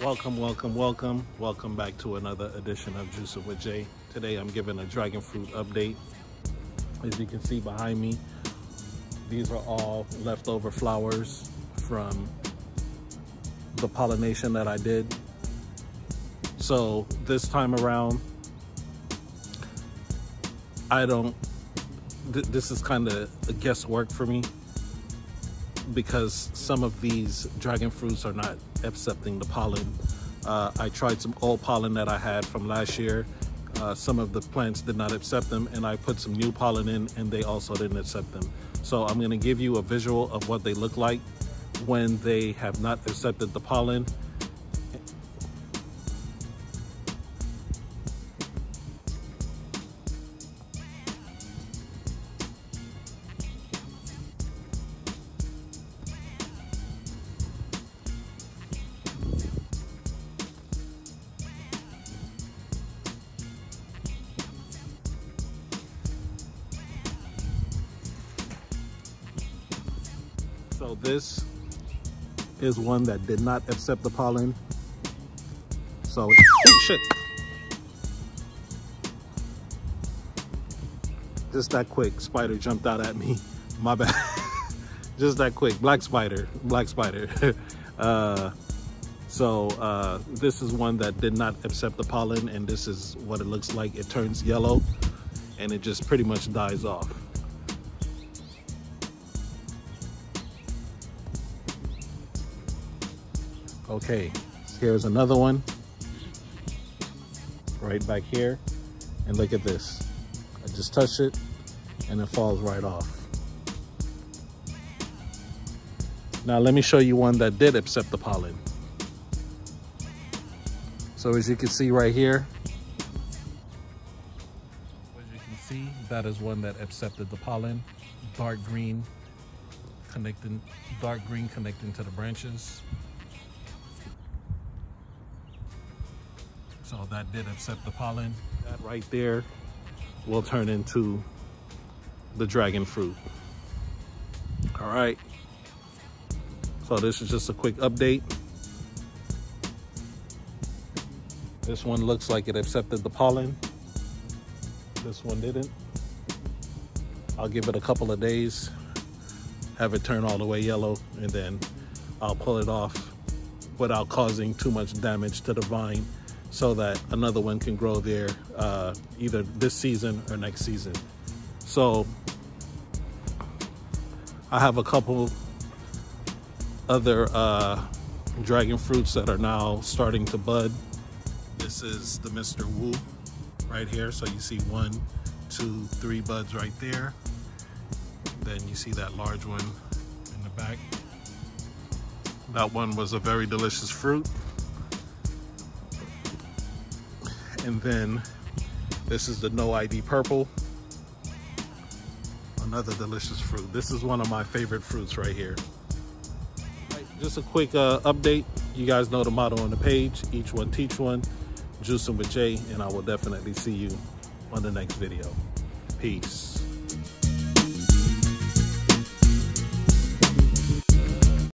Welcome back to another edition of Juicing with Jay. Today I'm giving a dragon fruit update. As you can see behind me, these are all leftover flowers from the pollination that I did. So this time around, this is kind of a guesswork for me, because some of these dragon fruits are not accepting the pollen. I tried some old pollen that I had from last year. Some of the plants did not accept them, and I put some new pollen in and they also didn't accept them. So I'm going to give you a visual of what they look like when they have not accepted the pollen. So this is one that did not accept the pollen. So, oh shit. Just that quick, spider jumped out at me. My bad. Just that quick, black spider. This is one that did not accept the pollen, and this is what it looks like. It turns yellow and it just pretty much dies off. Okay, here's another one right back here, and look at this. I just touched it and it falls right off. Now let me show you one that did accept the pollen. So as you can see right here, that is one that accepted the pollen. Dark green connecting to the branches. So that did accept the pollen. That right there will turn into the dragon fruit. All right. So this is just a quick update. This one looks like it accepted the pollen. This one didn't. I'll give it a couple of days, have it turn all the way yellow, and then I'll pull it off without causing too much damage to the vine, so that another one can grow there either this season or next season. So I have a couple other dragon fruits that are now starting to bud. This is the Mr. Wu right here. So you see 1, 2, 3 buds right there. Then you see that large one in the back. That one was a very delicious fruit. And then this is the No ID purple, another delicious fruit. This is one of my favorite fruits right here. Right, just a quick update. You guys know the motto on the page: each one teach one. Juicing with Jay, and I will definitely see you on the next video. Peace.